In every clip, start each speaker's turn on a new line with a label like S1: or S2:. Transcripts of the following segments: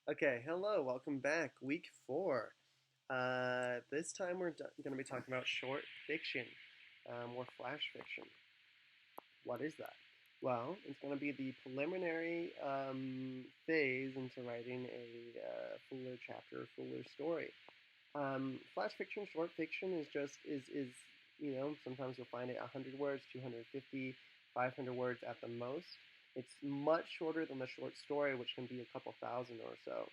S1: Okay, hello, welcome back. Week 4. This time we're going to be talking about short fiction, or flash fiction. What is that? Well, it's going to be the preliminary phase into writing a fuller chapter, fuller story. Flash fiction, short fiction is sometimes you'll find it 100 words, 250, 500 words at the most. It's much shorter than the short story, which can be a couple thousand or so.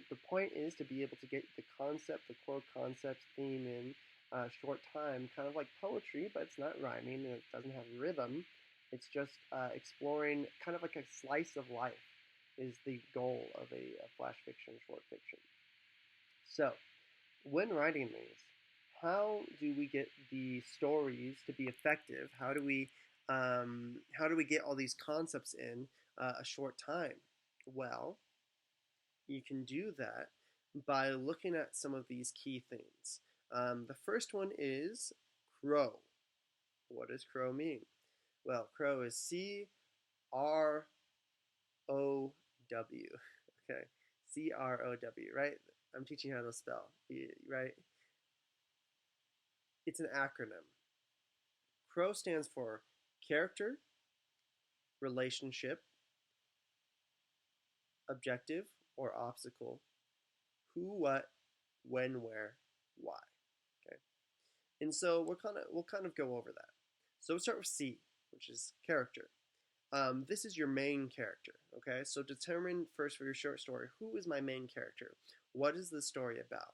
S1: The point is to be able to get the concept, the core concept theme in a short time, kind of like poetry, but it's not rhyming and it doesn't have rhythm. It's just exploring kind of like a slice of life is the goal of a flash fiction, short fiction. So, when writing these, how do we get the stories to be effective? How do we get all these concepts in a short time? Well, you can do that by looking at some of these key things. The first one is crow. What does crow mean? Well, crow is CROW. Okay, CROW, right? I'm teaching you how to spell, right? It's an acronym. CROW stands for character, relationship, objective or obstacle, who, what, when, where, why. Okay. And so we'll kind of go over that. So we'll start with C, which is character. This is your main character. Okay, so determine first for your short story, who is my main character? What is the story about?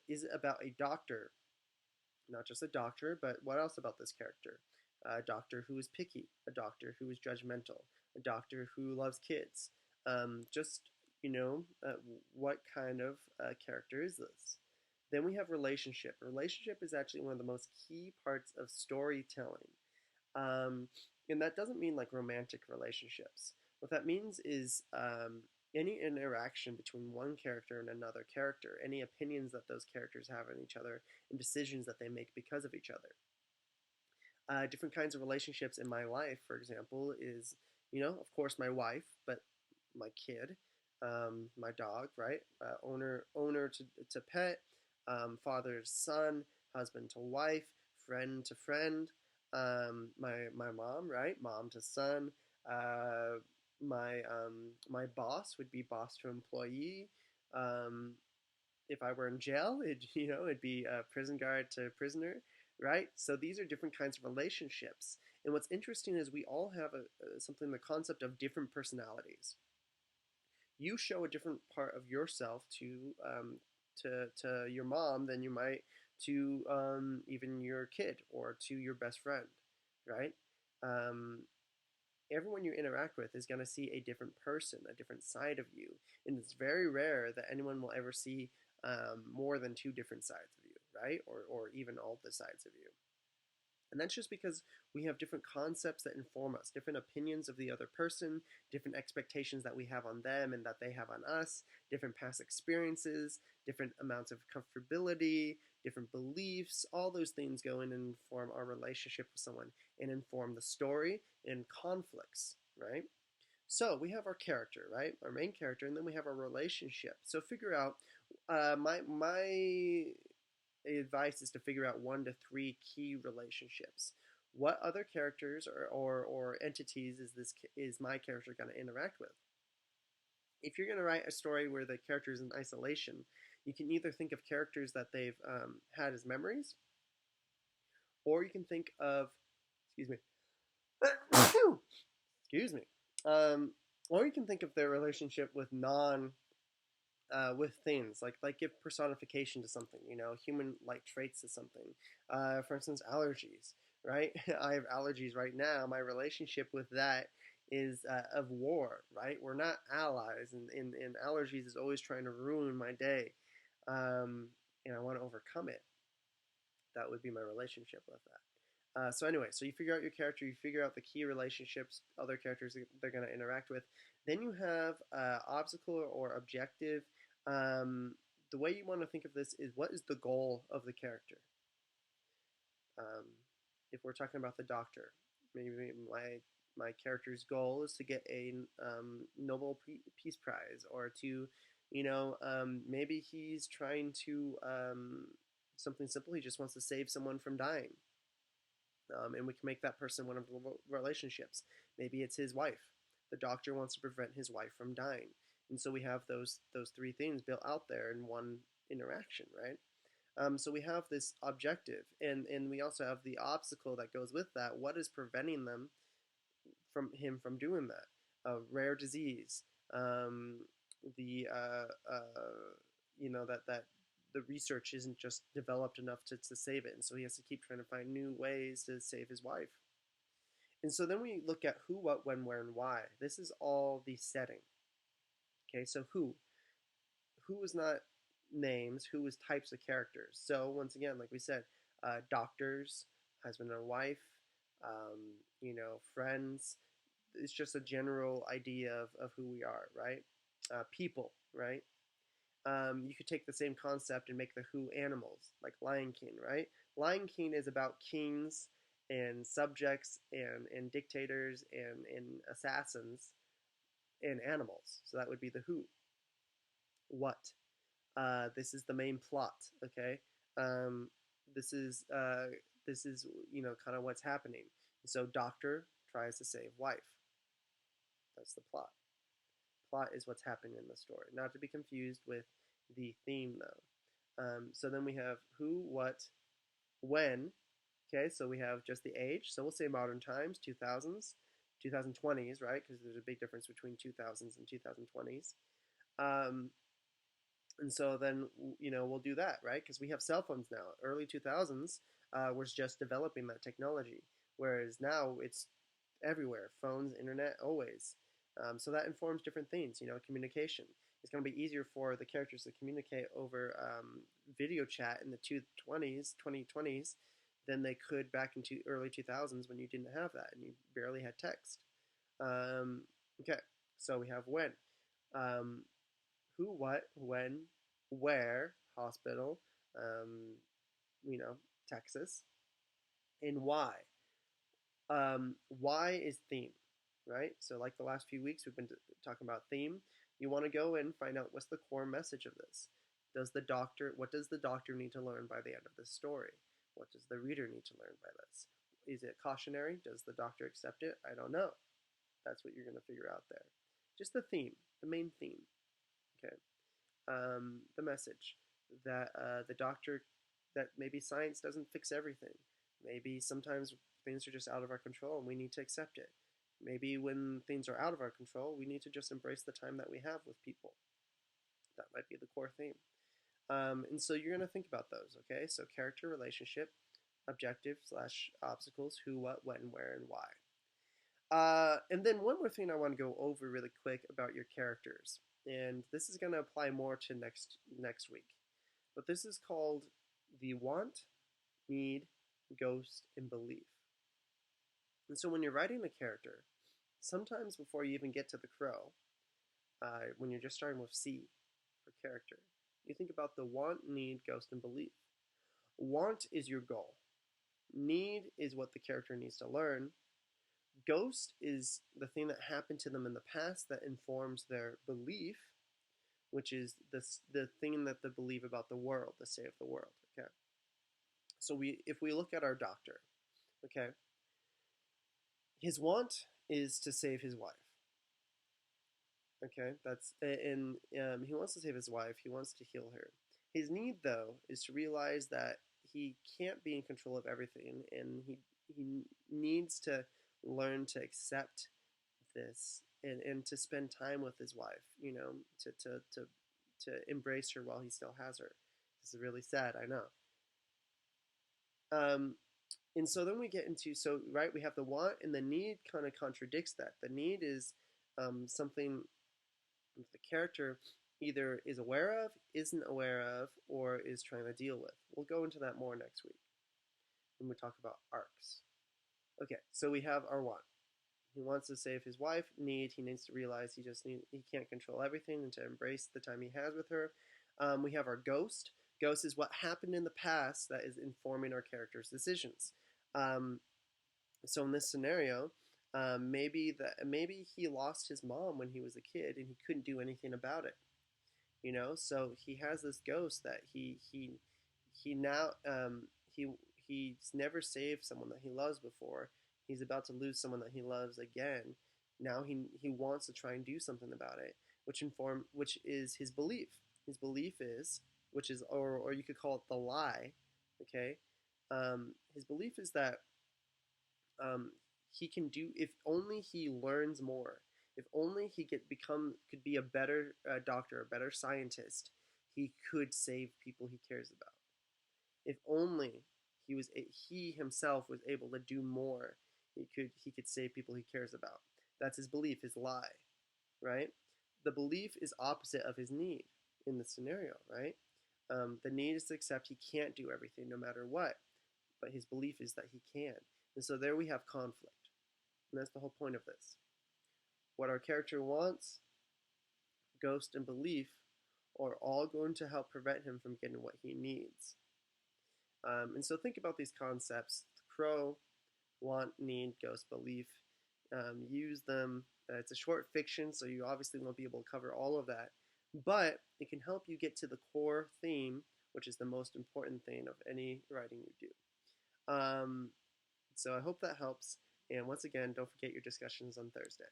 S1: Is it about a doctor? Not just a doctor, but what else about this character? A doctor who is picky, a doctor who is judgmental, a doctor who loves kids. Just what kind of character is this? Then we have relationship. Relationship is actually one of the most key parts of storytelling. Um, and that doesn't mean like romantic relationships. What that means is any interaction between one character and another character, any opinions that those characters have on each other, and decisions that they make because of each other. Different kinds of relationships in my life, for example, is, of course, my wife, but my kid, my dog, right? Owner to pet, father to son, husband to wife, friend to friend. My mom, right? Mom to son. Uh, my boss would be boss to employee. Um, if I were in jail, it'd be prison guard to prisoner, right? So these are different kinds of relationships. And what's interesting is we all have something the concept of different personalities. You show a different part of yourself to your mom than you might to even your kid or to your best friend, right? Um, Everyone you interact with is going to see a different person, a different side of you. And it's very rare that anyone will ever see more than two different sides of you, right? Or even all the sides of you. And that's just because we have different concepts that inform us, different opinions of the other person, different expectations that we have on them and that they have on us, different past experiences, different amounts of comfortability, different beliefs. All those things go in and inform our relationship with someone and inform the story and conflicts, right? So we have our character, right? Our main character, and then we have our relationship. So figure out my advice is to figure out 1 to 3 key relationships. What other characters or entities is my character going to interact with? If you're going to write a story where the character is in isolation, you can either think of characters that they've had as memories, or you can think of, excuse me, excuse me, um, or you can think of their relationship with with things like give personification to something, human like traits to something. For instance, allergies, right? I have allergies right now. My relationship with that is of war, right? We're not allies, and allergies is always trying to ruin my day, and I want to overcome it. That would be my relationship with that. So anyway, so you figure out your character, you figure out the key relationships, other characters they're going to interact with. Then you have obstacle or objective. The way you want to think of this is what is the goal of the character? Um, if we're talking about the doctor, maybe my character's goal is to get a Nobel Peace Prize, or to, maybe he's trying to something simple. He just wants to save someone from dying, and we can make that person one of the relationships. Maybe it's his wife. The doctor wants to prevent his wife from dying, and so we have those three things built out there in one interaction, right? So we have this objective, and we also have the obstacle that goes with that. What is preventing from doing that? Rare disease, the that the research isn't just developed enough to save it, and so he has to keep trying to find new ways to save his wife. And so then we look at who, what, when, where, and why. This is all the setting. Okay, so who is not names, who is types of characters. So once again, like we said, doctors, husband and wife, friends. It's just a general idea of who we are, right? People, right? You could take the same concept and make the who animals, like Lion King, right? Lion King is about kings and subjects and dictators and assassins and animals. So that would be the who. What? This is the main plot. Okay. Um, this is kind of what's happening. So doctor tries to save wife. That's the plot. Plot is what's happening in the story, not to be confused with the theme though. So then we have who, what, when. Okay, so we have just the age. So we'll say modern times, 2000s, 2020s, right? Because there's a big difference between 2000s and 2020s. Um, and so then we'll do that, right? Because we have cell phones now. Early 2000s was just developing that technology, whereas now it's everywhere. Phones, internet, always. So that informs different things. Communication. It's going to be easier for the characters to communicate over video chat in the 2020s than they could back in early 2000s when you didn't have that and you barely had text. Okay, so we have when. Um, who, what, when, where, hospital, um, Texas, and why. Why is theme, right? So, like the last few weeks, we've been talking about theme. You want to go and find out what's the core message of this. What does the doctor need to learn by the end of this story? What does the reader need to learn by this? Is it cautionary? Does the doctor accept it? I don't know. That's what you're going to figure out there. Just the theme, the main theme. Okay. The message that the doctor, that maybe science doesn't fix everything. Maybe sometimes things are just out of our control and we need to accept it. Maybe when things are out of our control, we need to just embrace the time that we have with people. That might be the core theme. And so you're going to think about those, okay? So character, relationship, objective slash obstacles, who, what, when, where, and why. And then one more thing I want to go over really quick about your characters, and this is going to apply more to next week. But this is called the want, need, ghost, and belief. And so when you're writing a character, sometimes before you even get to the crow, when you're just starting with C for character, you think about the want, need, ghost, and belief. Want is your goal. Need is what the character needs to learn. Ghost is the thing that happened to them in the past that informs their belief, which is the thing that they believe about the world, the state of the world. Okay. So if we look at our doctor, okay, his want is to save his wife. Okay, and he wants to save his wife. He wants to heal her. His need, though, is to realize that he can't be in control of everything, and he needs to learn to accept this and to spend time with his wife. To embrace her while he still has her. This is really sad, I know. And so then we get into, right, we have the want, and the need kind of contradicts that. The need is something the character either is aware of, isn't aware of, or is trying to deal with. We'll go into that more next week when we talk about arcs. Okay, so we have our want. He wants to save his wife. Need, he needs to realize he can't control everything and to embrace the time he has with her. We have our ghost. Ghost is what happened in the past that is informing our character's decisions. So in this scenario, Maybe he lost his mom when he was a kid and he couldn't do anything about it. So he has this ghost that he now he's never saved someone that he loves before. He's about to lose someone that he loves again. Now he wants to try and do something about it, which is his belief. His belief is, which is, or you could call it the lie. Okay, his belief is that um, he can do, if only he learns more, if only he could be a better doctor, a better scientist, he could save people he cares about. If only he himself was able to do more, he could save people he cares about. That's his belief, his lie, right? The belief is opposite of his need in the scenario, right? The need is to accept he can't do everything no matter what, but his belief is that he can. And so there we have conflict. And that's the whole point of this. What our character wants, ghost, and belief are all going to help prevent him from getting what he needs. And so think about these concepts: crow, want, need, ghost, belief. Use them. It's a short fiction, so you obviously won't be able to cover all of that. But it can help you get to the core theme, which is the most important thing of any writing you do. So I hope that helps. And once again, don't forget your discussions on Thursday.